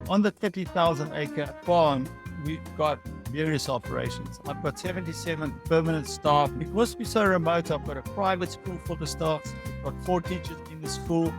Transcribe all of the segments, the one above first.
On the 30,000 acre farm, we've got various operations. I've got 77 permanent staff. Because we're so remote, I've got a private school for the staff. We've got 4 teachers in the school.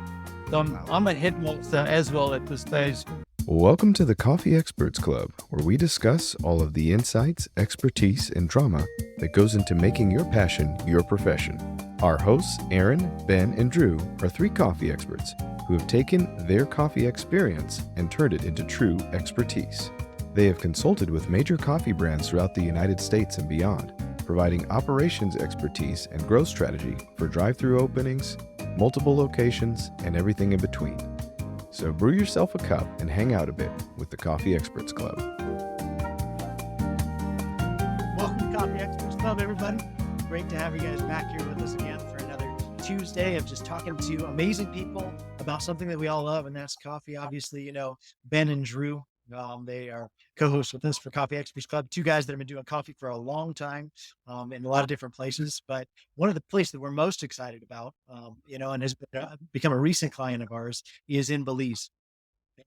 So I'm a headmaster as well at this stage. Welcome to the Coffee Experts Club, where we discuss all of the insights, expertise, and drama that goes into making your passion your profession. Our hosts, Aaron, Ben, and Drew, are 3 coffee experts who have taken their coffee experience and turned it into true expertise. They have consulted with major coffee brands throughout the United States and beyond, providing operations expertise and growth strategy for drive-through openings, multiple locations, and everything in between. So brew yourself a cup and hang out a bit with the Coffee Experts Club. Welcome to Coffee Experts Club, everybody. Great to have you guys back here with us again for another Tuesday of just talking to amazing people about something that we all love, and that's coffee. Obviously, you know, Ben and Drew, they are co-hosts with us for Coffee Experts Club, 2 guys that have been doing coffee for a long time in a lot of different places. But one of the places that we're most excited about, and has become a recent client of ours, is in Belize.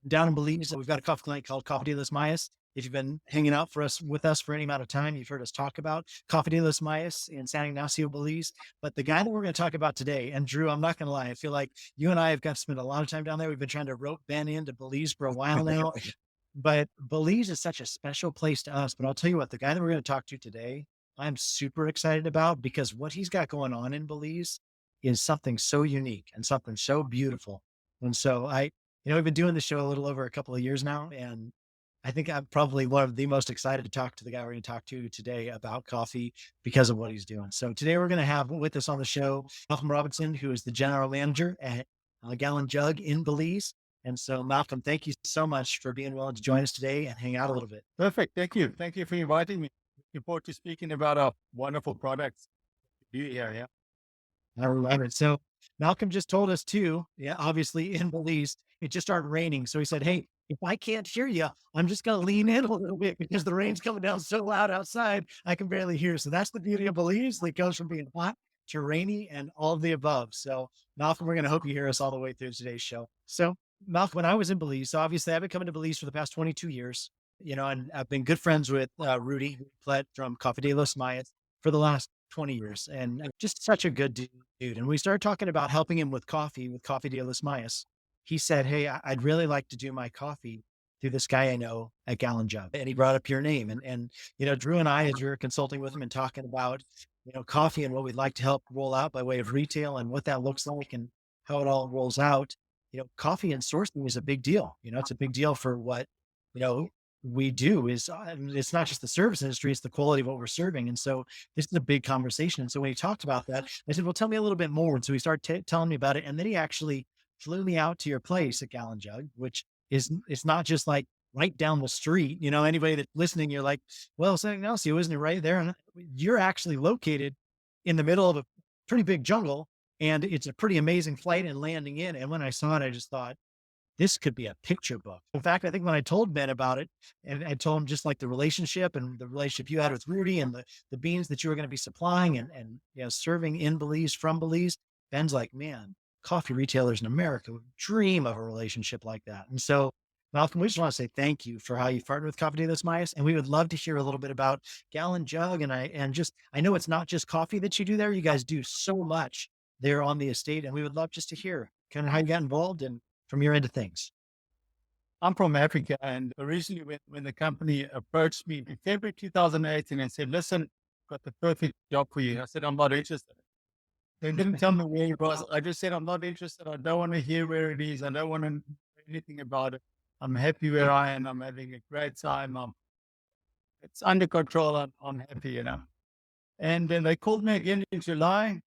Down in Belize, we've got a coffee client called Coffee de los Mayas. If you've been hanging out with us for any amount of time, you've heard us talk about Coffee de los Mayas in San Ignacio, Belize. But the guy that we're going to talk about today, and Drew, I'm not going to lie, I feel like you and I have got to spend a lot of time down there. We've been trying to rope Ben into Belize for a while now. But Belize is such a special place to us. But I'll tell you what, the guy that we're going to talk to today, I'm super excited about, because what he's got going on in Belize is something so unique and something so beautiful. And so we've been doing the show a little over a couple of years now, and I think I'm probably one of the most excited to talk to the guy we're going to talk to today about coffee because of what he's doing. So today we're going to have with us on the show, Malcolm Robinson, who is the general manager at Gallon Jug in Belize. And so Malcolm, thank you so much for being willing to join us today and hang out a little bit. Perfect. Thank you. Thank you for inviting me. Looking forward to speaking about our wonderful products here. Yeah. I love it. So Malcolm just told us too, obviously in Belize, it just started raining. So he said, hey, if I can't hear you, I'm just going to lean in a little bit because the rain's coming down so loud outside, I can barely hear. So that's the beauty of Belize. It goes from being hot to rainy and all of the above. So Malcolm, we're going to hope you hear us all the way through today's show. So Malcolm, when I was in Belize, so obviously I've been coming to Belize for the past 22 years, and I've been good friends with Rudy Plett from Coffee de los Mayas for the last 20 years, and just such a good dude. And we started talking about helping him with Coffee de los Mayas. He said, hey, I'd really like to do my coffee through this guy I know at Gallon Jug. And he brought up your name. And Drew and I, as we were consulting with him and talking about, coffee and what we'd like to help roll out by way of retail and what that looks like and how it all rolls out, coffee and sourcing is a big deal. It's a big deal for what, we do is it's not just the service industry, it's the quality of what we're serving. And so this is a big conversation. And so when he talked about that, I said, well, tell me a little bit more. And so he started telling me about it. And then he actually flew me out to your place at Gallon Jug, which is, it's not just like right down the street. Anybody that's listening, you're like, well, San Ignacio, isn't it right there? And you're actually located in the middle of a pretty big jungle, and it's a pretty amazing flight and landing in. And when I saw it, I just thought, this could be a picture book. In fact, I think when I told Ben about it, and I told him just like the relationship you had with Rudy and the beans that you were going to be supplying and serving in Belize from Belize, Ben's like, man, coffee retailers in America would dream of a relationship like that. And so Malcolm, we just want to say thank you for how you partnered with Coffee de los Mayas. And we would love to hear a little bit about Gallon Jug. And I know it's not just coffee that you do there. You guys do so much there on the estate. And we would love just to hear kind of how you got involved and from your end of things. I'm from Africa, and originally when the company approached me in February 2018 and said, listen, I've got the perfect job for you, I said, I'm not interested. They didn't tell me where it was. I just said, I'm not interested. I don't want to hear where it is. I don't want to know anything about it. I'm happy where I am. I'm having a great time. It's under control. I'm happy, And then they called me again in July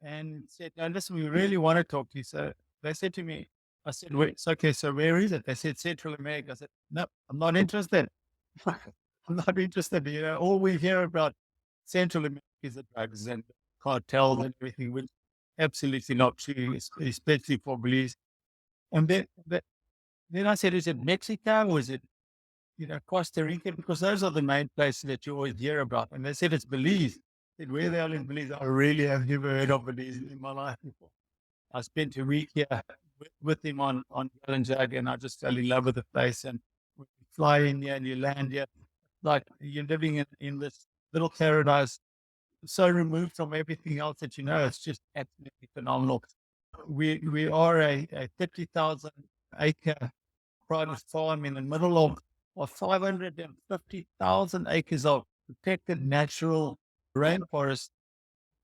and said, no, listen, we really want to talk to you. So they said to me, I said, wait, it's okay. So where is it? They said Central America. I said, no, I'm not interested. I'm not interested. All we hear about Central America is the drugs and cartels and everything, which absolutely not true, especially for Belize. And then I said, is it Mexico or is it, Costa Rica? Because those are the main places that you always hear about. And they said it's Belize. I said, where they are in Belize? I really have never heard of Belize in my life before. I spent a week here with him on Gallon Jug, and I just fell in love with the place. And fly in here and you land here, like you're living in this little paradise, so removed from everything else that you know. It's just absolutely phenomenal. We are a 30,000 acre private farm in the middle of 550,000 acres of protected natural rainforest,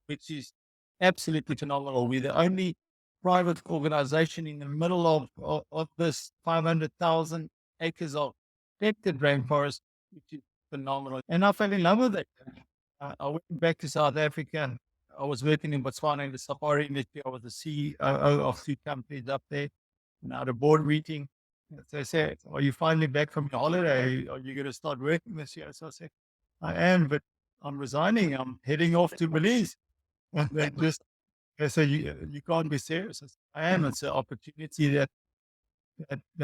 which is absolutely phenomenal. We're the only private organization in the middle of this 500,000 acres of protected rainforest, which is phenomenal. And I fell in love with it. I went back to South Africa. I was working in Botswana in the safari industry. I was the CEO of 2 companies up there. And I had a board meeting. So I said, are you finally back from your holiday? Are you going to start working this year? So I said, I am, but I'm resigning. I'm heading off to Belize. And they said, you can't be serious. I said, I am. It's an opportunity that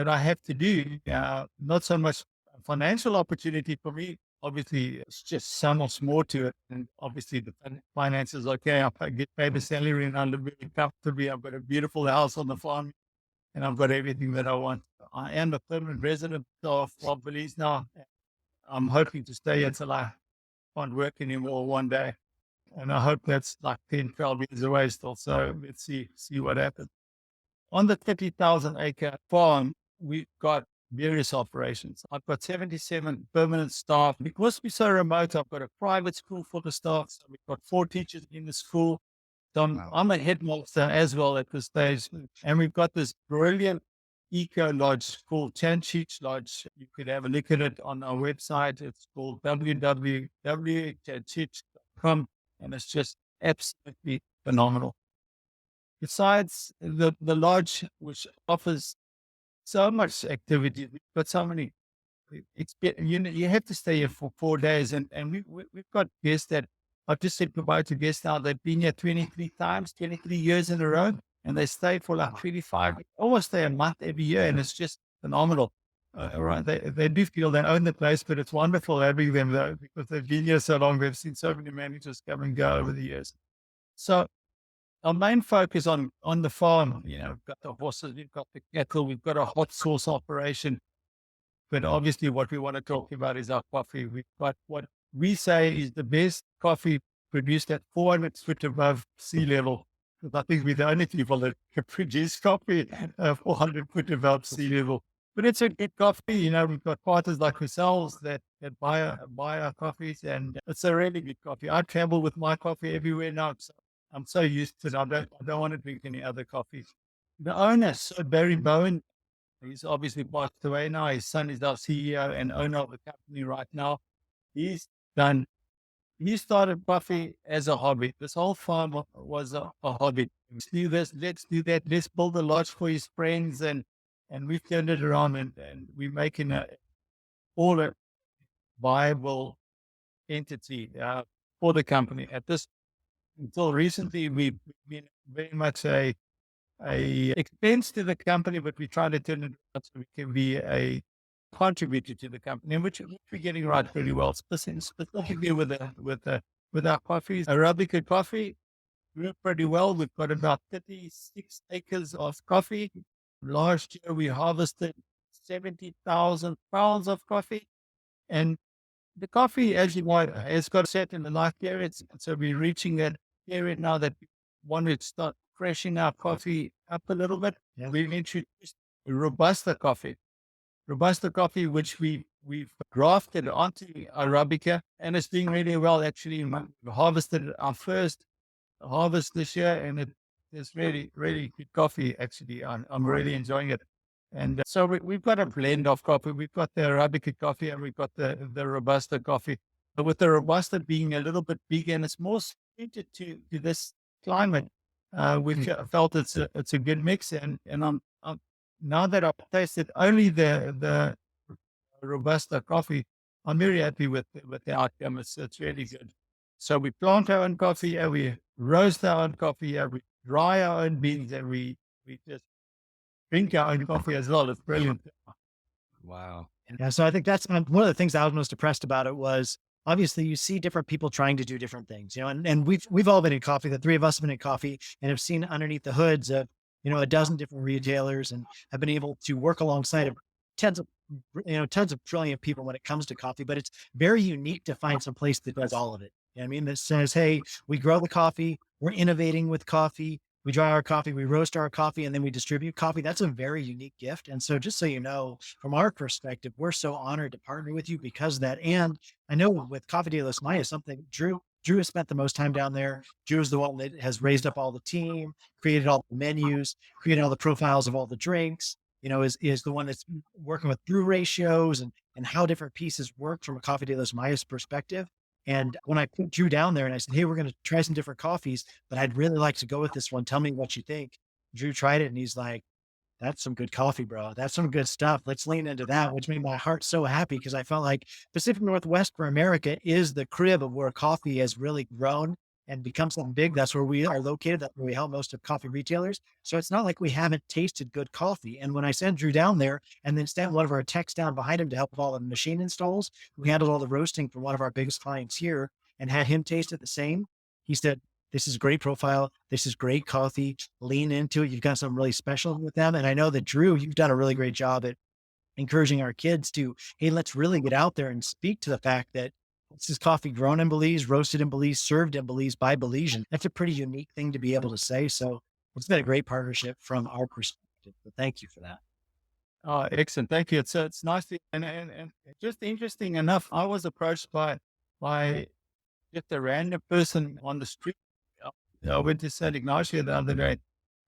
I have to do. Not so much a financial opportunity for me. Obviously, it's just so much more to it. And obviously, the finances, okay, I get paid a salary and I live very comfortably. I've got a beautiful house on the farm and I've got everything that I want. I am a permanent resident of Belize now. I'm hoping to stay until I can't work anymore one day. And I hope that's like 10, 12 years away still. So let's see what happens. On the 30,000 acre farm, we've got various operations. I've got 77 permanent staff. Because we're so remote, I've got a private school for the staff. So we've got 4 teachers in the school. So I'm a headmaster as well at this stage. And we've got this brilliant eco lodge called Chanchich Lodge. You could have a look at it on our website. It's called www.chanchich.com. And it's just absolutely phenomenal. Besides the lodge, which offers so much activity, we've got so many. You have to stay here for 4 days, and we've got guests that I've just said goodbye to guests now. They've been here 23 times, 23 years in a row, and they stay for like 25, almost stay a month every year, and it's just phenomenal. Right, they do feel they own the place, but it's wonderful having them though, because they've been here so long. They've seen so many managers come and go over the years. So our main focus on the farm, we've got the horses, we've got the cattle, we've got a hot sauce operation. But obviously what we want to talk about is our coffee. We've got what we say is the best coffee produced at 400 feet above sea level. Because I think we're the only people that can produce coffee 400 feet above sea level. But it's a good coffee. We've got partners like ourselves that buy our coffees, and it's a really good coffee. I travel with my coffee everywhere now. So I'm so used to it. I don't want to drink any other coffees. The owner, Sir Barry Bowen, he's obviously passed away now. His son is our CEO and owner of the company right now. He started coffee as a hobby. This whole farm was a hobby. Let's do this, let's do that. Let's build a lodge for his friends. And we've turned it around and we're making all a viable entity for the company. Until recently, we've been very much a expense to the company, but we try to turn it around so we can be a contributor to the company, which we're getting right pretty well. Specifically with our coffees, Arabica coffee, we're pretty well. We've got about 36 acres of coffee. Last year, we harvested 70,000 pounds of coffee, and the coffee, as you know, has got set in the life period. So we're reaching that period now that we want to start freshening our coffee up a little bit. Yeah. We've introduced Robusta coffee, which we've grafted onto Arabica, and it's doing really well. Actually, we harvested our first harvest this year, and it's really, really good coffee. Actually, I'm really enjoying it. And so we've got a blend of coffee. We've got the Arabica coffee and we've got the Robusta coffee. But with the Robusta being a little bit bigger and it's more suited to this climate, we've felt it's a good mix. And I'm now that I've tasted only the Robusta coffee, I'm very happy with the outcome. It's really good. So we plant our own coffee and we roast our own coffee and we dry our own beans and we just drink our own coffee as well. It's brilliant. Wow. Yeah. So I think that's one of the things I was most impressed about it was obviously you see different people trying to do different things, and we've all been in coffee. The 3 of us have been in coffee and have seen underneath the hoods of, a dozen different retailers and have been able to work alongside of tens of tons of brilliant people when it comes to coffee, but it's very unique to find some place that does all of it. You know what I mean? That says, hey, we grow the coffee, we're innovating with coffee, we dry our coffee, we roast our coffee, and then we distribute coffee. That's a very unique gift. And so just so you know, from our perspective, we're so honored to partner with you because of that. And I know with Coffee de los Mayas, something Drew has spent the most time down there. Drew is the one that has raised up all the team, created all the menus, created all the profiles of all the drinks, is the one that's working with brew ratios and how different pieces work from a Coffee de los Mayas perspective. And when I put Drew down there and I said, hey, we're going to try some different coffees, but I'd really like to go with this one. Tell me what you think. Drew tried it and he's like, that's some good coffee, bro. That's some good stuff. Let's lean into that, which made my heart so happy because I felt like Pacific Northwest for America is the crib of where coffee has really grown and become something big. That's where we are located. That's where we help most of coffee retailers. So it's not like we haven't tasted good coffee. And when I sent Drew down there and then sent one of our techs down behind him to help with all the machine installs, we handled all the roasting for one of our biggest clients here and had him taste it the same. He said, this is great profile. This is great coffee. Lean into it. You've got something really special with them. And I know that Drew, you've done a really great job at encouraging our kids to, hey, let's really get out there and speak to the fact that this is coffee grown in Belize, roasted in Belize, served in Belize by Belizean. That's a pretty unique thing to be able to say. So it's been a great partnership from our perspective. But thank you for that. Oh, excellent. Thank you. It's nice to, and just interesting enough, I was approached by just a random person on the street. I went to San Ignacio the other day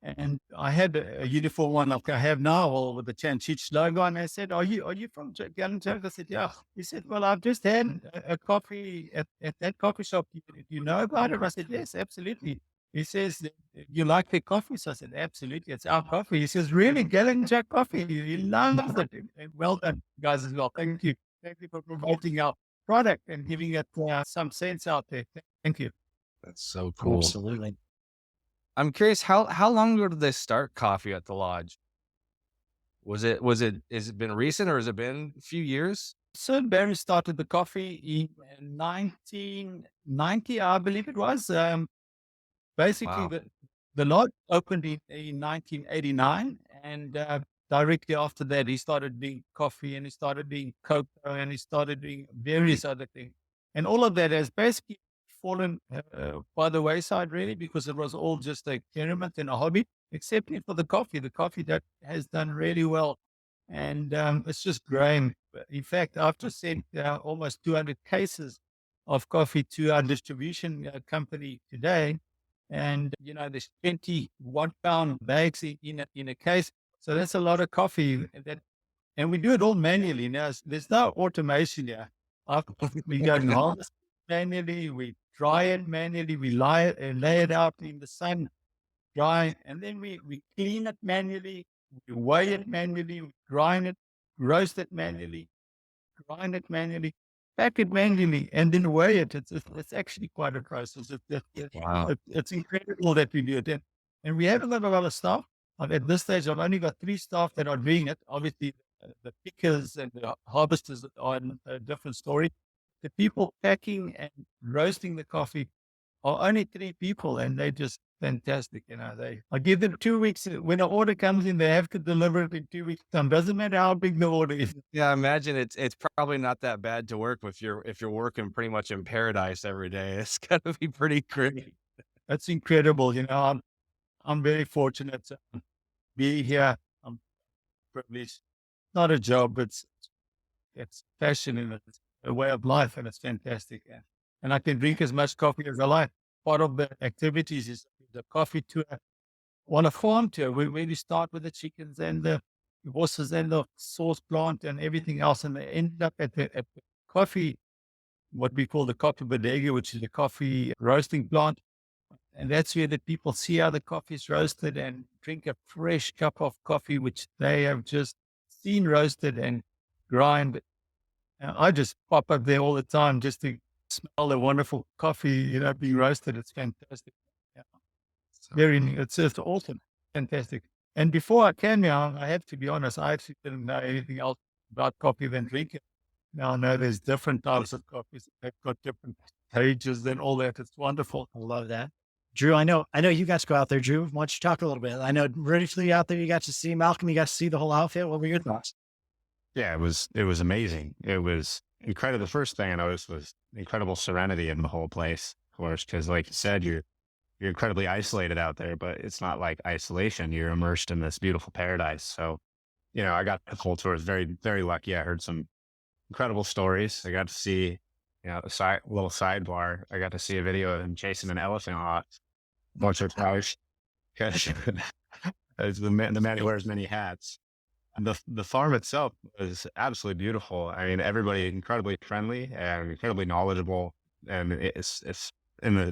and I had a uniform one like I have now, all with the Chanchich logo. And I said, are you from Gallon Jug? I said, yeah. He said, well, I've just had a coffee at that coffee shop. Do you know about it? I said, yes, absolutely. He says, you like the coffee? So I said, absolutely. It's our coffee. He says, really? Gallon Jug coffee? He loves it. And well done, guys, as well. Thank you. Thank you for promoting our product and giving it some sense out there. Thank you. That's so cool. Absolutely. I'm curious, how long ago did they start coffee at the lodge? Has it been recent or has it been a few years? Sir Barry started the coffee in 1990, I believe it was. Basically, Wow. the lodge opened in 1989, and directly after that, he started doing coffee and he started doing cocoa and he started doing various other things. And all of that has basically fallen by the wayside, really, because it was all just a experiment and a hobby, except for the coffee. The coffee that has done really well. And it's just growing. In fact, I've just sent almost 200 cases of coffee to our distribution company today. And, there's 21-pound bags in a case. So that's a lot of coffee. And we do it all manually. Now, there's no automation here. We go and harvest manually, we dry it manually, we lay it out in the sun, dry, and then we clean it manually, we weigh it manually, we grind it, roast it manually, grind it manually, pack it manually, and then weigh it. It's actually quite a process. Wow. It's incredible that we do it. And we haven't got a lot of staff. At this stage, I've only got 3 staff that are doing it. Obviously, the pickers and the harvesters are a different story. The people packing and roasting the coffee are only 3 people, and they're just fantastic. I give them 2 weeks. When an order comes in, they have to deliver it in 2 weeks time. Doesn't matter how big the order is. Yeah, I imagine it's probably not that bad to work with if you're working pretty much in paradise every day. It's gotta be pretty great. That's incredible. I'm very fortunate to be here. I'm privileged. Not a job, it's passion and it's a way of life, and it's fantastic. And I can drink as much coffee as I like. Part of the activities is the coffee tour on a farm tour. We really start with the chickens and the horses and the sauce plant and everything else, and they end up at the coffee, what we call the coffee bodega, which is the coffee roasting plant. And that's where the people see how the coffee is roasted and drink a fresh cup of coffee, which they have just seen roasted and grind. I just pop up there all the time just to smell the wonderful coffee, being roasted. It's fantastic. Yeah. So It's just awesome. Fantastic. And before I came here, I have to be honest, I actually didn't know anything else about coffee than drinking. Now I know there's different types of coffees. They've got different stages and all that. It's wonderful. I love that. Drew, I know you got to go out there. Drew, why don't you talk a little bit? I know briefly out there, you got to see Malcolm, you got to see the whole outfit. What were your thoughts? Yeah, it was amazing. It was incredible. The first thing I noticed was the incredible serenity in the whole place, of course, because like you said, you're incredibly isolated out there, but it's not like isolation. You're immersed in this beautiful paradise. So, I got the full tour. I was very, very lucky. I heard some incredible stories. I got to see, little sidebar. I got to see a video of him chasing an elephant off once or twice. Because as the man who wears many hats. The farm itself was absolutely beautiful. I mean, everybody incredibly friendly and incredibly knowledgeable, and it's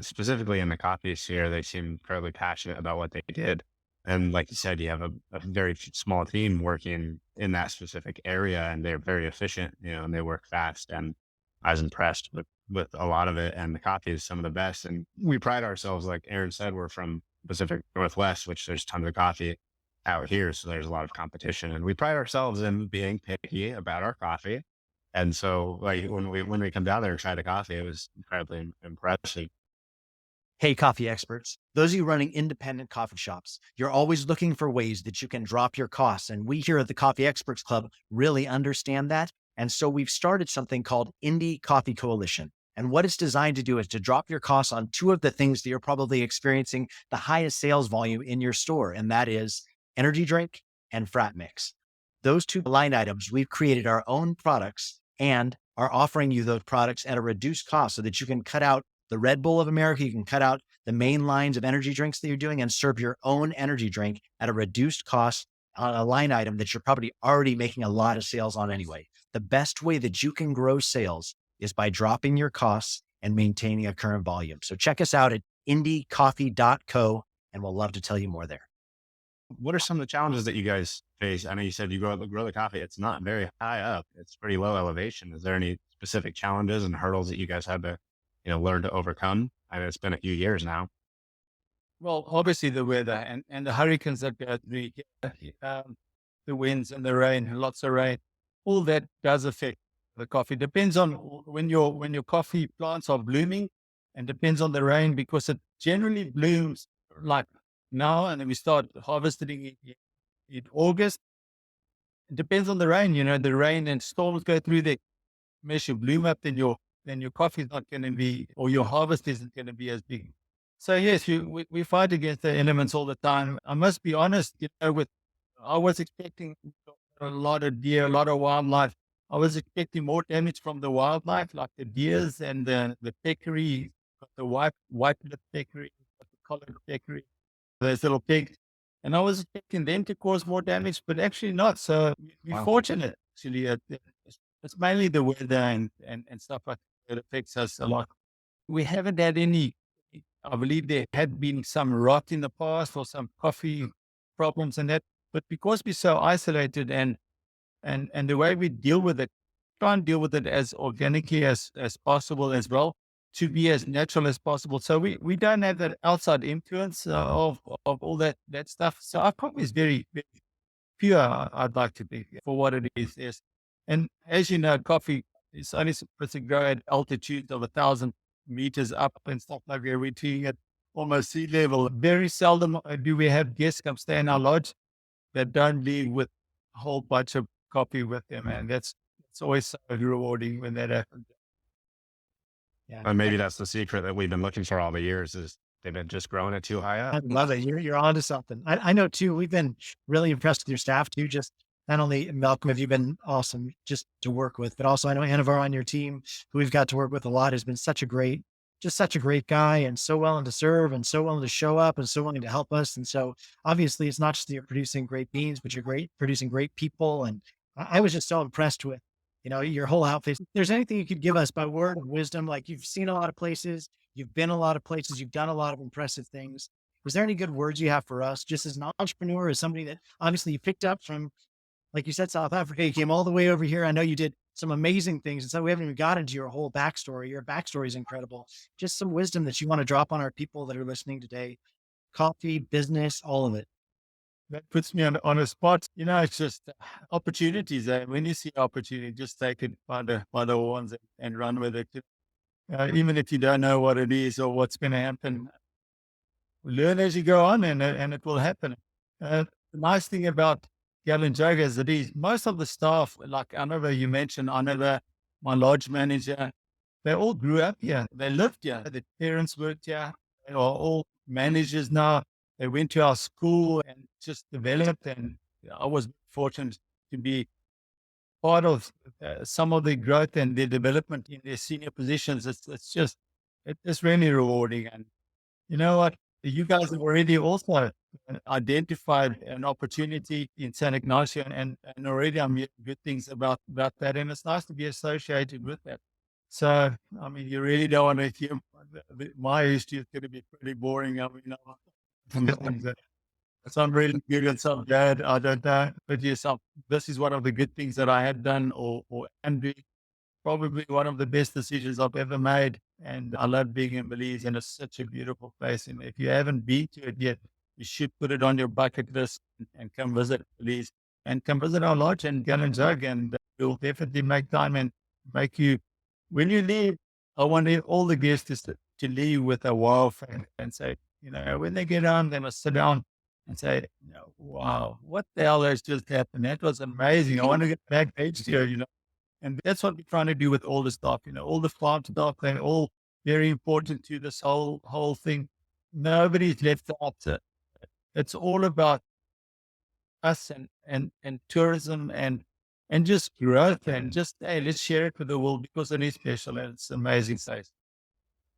specifically in the coffee sphere, they seem incredibly passionate about what they did. And like you said, you have a very small team working in that specific area, and they're very efficient, and they work fast. And I was impressed with a lot of it, and the coffee is some of the best. And we pride ourselves, like Aaron said, we're from Pacific Northwest, which there's tons of coffee out here. So there's a lot of competition, and we pride ourselves in being picky about our coffee. And so like when we come down there and try the coffee, it was incredibly impressive. Hey, coffee experts. Those of you running independent coffee shops, you're always looking for ways that you can drop your costs. And we here at the Coffee Experts Club really understand that. And so we've started something called Indie Coffee Coalition. And what it's designed to do is to drop your costs on two of the things that you're probably experiencing the highest sales volume in your store. And that is energy drink and frat mix. Those two line items, we've created our own products and are offering you those products at a reduced cost so that you can cut out the Red Bull of America. You can cut out the main lines of energy drinks that you're doing and serve your own energy drink at a reduced cost on a line item that you're probably already making a lot of sales on anyway. The best way that you can grow sales is by dropping your costs and maintaining a current volume. So check us out at indiecoffee.co, and we'll love to tell you more there. What are some of the challenges that you guys face? I know you said you grow the coffee. It's not very high up. It's pretty low elevation. Is there any specific challenges and hurdles that you guys had to, learn to overcome? I know it's been a few years now. Well, obviously the weather and the hurricanes that go through, the winds and the rain, lots of rain, all that does affect the coffee. Depends on when your coffee plants are blooming, and depends on the rain, because it generally blooms like now, and then we start harvesting in August. It depends on the rain, the rain and storms go through there, mess your bloom up, then your coffee is not going to be, or your harvest isn't going to be as big. So yes, we fight against the elements all the time. I must be honest, I was expecting a lot of deer, a lot of wildlife. I was expecting more damage from the wildlife, like the deers and the peccary, the white-lipped peccary, the collared peccary, those little pigs. And I was expecting them to cause more damage, but actually not. So we're Wow. fortunate, actually. It's mainly the weather and stuff like that affects us a lot. We haven't had any, I believe there had been some rot in the past or some coffee problems and that, but because we're so isolated and the way we deal with it, try and deal with it as organically as possible as well, to be as natural as possible. So we don't have that outside influence of all that stuff. So our coffee is very, very pure. I'd like to be for what it is. Yes. And as you know, coffee is only supposed to grow at altitudes of 1,000 meters up and stuff like that. We're treating it almost sea level. Very seldom do we have guests come stay in our lodge that don't leave with a whole bunch of coffee with them. And it's always so rewarding when that happens. Yeah. And maybe that's the secret that we've been looking for all the years, is they've been just growing it too high I up. love it. You're onto something. I know too. We've been really impressed with your staff too. Just not only Malcolm, have you been awesome just to work with, but also I know Anavar on your team, who we've got to work with a lot, has been such a great guy, and so willing to serve and so willing to show up and so willing to help us. And so obviously it's not just that you're producing great beans, but you're producing great people. And I was just so impressed with, your whole outfit. If there's anything you could give us by word of wisdom, like you've seen a lot of places, you've been a lot of places, you've done a lot of impressive things. Was there any good words you have for us, just as an entrepreneur, as somebody that obviously you picked up from, like you said, South Africa, you came all the way over here. I know you did some amazing things. And so we haven't even got into your whole backstory. Your backstory is incredible. Just some wisdom that you want to drop on our people that are listening today. Coffee, business, all of it. That puts me on a spot. It's just opportunities. When you see opportunity, just take it by the ones and run with it. Even if you don't know what it is or what's going to happen, learn as you go on, and it will happen. The nice thing about Gallon Jug as it is, most of the staff, like I know you mentioned, my lodge manager, they all grew up here. They lived here. Their parents worked here. They are all managers now. They went to our school and just developed. And I was fortunate to be part of some of the growth and their development in their senior positions. It's really rewarding. And you know what? You guys have already also identified an opportunity in San Ignacio, and already I'm hearing good things about that. And it's nice to be associated with that. So, I mean, you really don't want to hear my history is going to be pretty boring. I mean, some really good and some bad. I don't know. But yes, this is one of the good things that I have done or can do. Probably one of the best decisions I've ever made. And I love being in Belize, and it's such a beautiful place. And if you haven't been to it yet, you should put it on your bucket list and come visit Belize and come visit our lodge and Gallon Jug. And we'll definitely make time and make you, when you leave, I want all the guests to leave with a wow factor and say, when they get on, they must sit down and say, wow, what the hell has just happened? That was amazing. I want to get back here, And that's what we're trying to do with all the stuff, all the farm stuff. They're all very important to this whole thing. Nobody's left out. It's all about us and tourism and just growth and just, hey, let's share it with the world because it is special and it's an amazing place.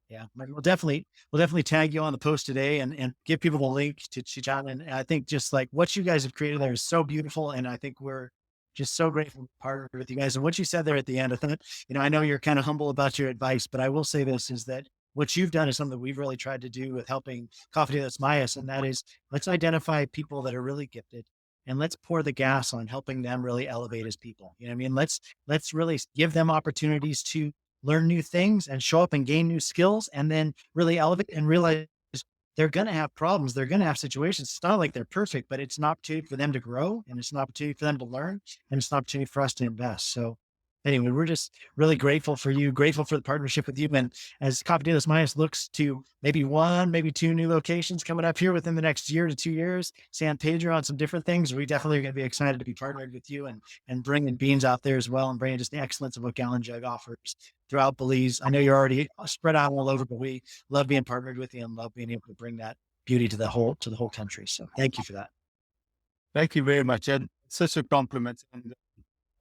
Yeah, we'll definitely tag you on the post today and give people the link to Chichon. And I think just like what you guys have created there is so beautiful. And I think we're just so grateful to partner with you guys. And what you said there at the end, I thought, I know you're kind of humble about your advice, but I will say this is that what you've done is something that we've really tried to do with helping Coffee de las Mayas. And that is, let's identify people that are really gifted and let's pour the gas on helping them really elevate as people. You know what I mean? Let's really give them opportunities to learn new things and show up and gain new skills and then really elevate and realize they're going to have problems. They're going to have situations. It's not like they're perfect, but it's an opportunity for them to grow and it's an opportunity for them to learn and it's an opportunity for us to invest. So anyway, we're just really grateful for you, grateful for the partnership with you. And as Coffee de las Mayas looks to maybe 1, maybe 2 new locations coming up here within the next year to 2 years, San Pedro on some different things, we definitely are going to be excited to be partnered with you and bringing beans out there as well and bringing just the excellence of what Gallon Jug offers throughout Belize. I know you're already spread out all over, but we love being partnered with you and love being able to bring that beauty to the whole country. So thank you for that. Thank you very much, Ed. Such a compliment. And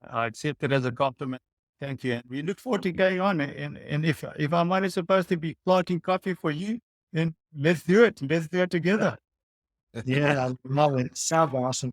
I accept it as a compliment. Thank you. And we look forward to going on. And if our money is supposed to be planting coffee for you, then let's do it. Let's do it together. Yeah, I love it. Sounds awesome.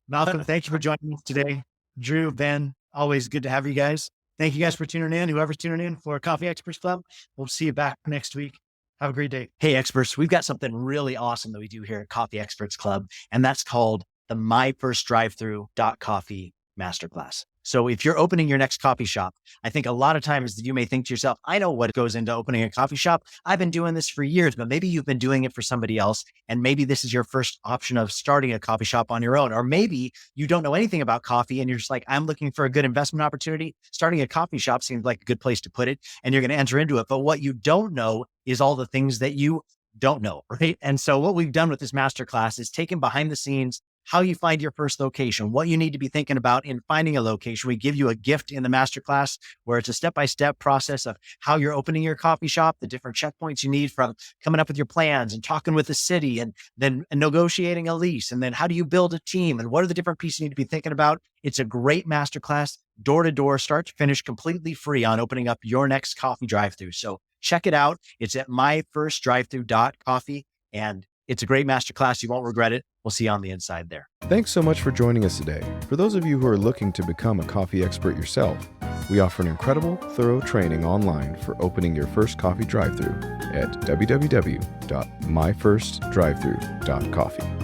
Malcolm, thank you for joining us today. Drew, Ben, always good to have you guys. Thank you guys for tuning in. Whoever's tuning in for Coffee Experts Club, we'll see you back next week. Have a great day. Hey, experts, we've got something really awesome that we do here at Coffee Experts Club, and that's called the My First Drive-Through.coffee Masterclass. So if you're opening your next coffee shop, I think a lot of times you may think to yourself, I know what goes into opening a coffee shop. I've been doing this for years, but maybe you've been doing it for somebody else. And maybe this is your first option of starting a coffee shop on your own. Or maybe you don't know anything about coffee and you're just like, I'm looking for a good investment opportunity. Starting a coffee shop seems like a good place to put it. And you're going to enter into it. But what you don't know is all the things that you don't know, right? And so what we've done with this masterclass is taken behind the scenes how you find your first location, what you need to be thinking about in finding a location. We give you a gift in the masterclass where it's a step-by-step process of how you're opening your coffee shop, the different checkpoints you need from coming up with your plans and talking with the city and then negotiating a lease. And then how do you build a team and what are the different pieces you need to be thinking about? It's a great masterclass, door to door, start to finish, completely free on opening up your next coffee drive-through. So check it out. It's at myfirstdrivethrough.coffee and it's a great masterclass. You won't regret it. We'll see you on the inside there. Thanks so much for joining us today. For those of you who are looking to become a coffee expert yourself, we offer an incredible, thorough training online for opening your first coffee drive-through at www.myfirstdrivethrough.coffee.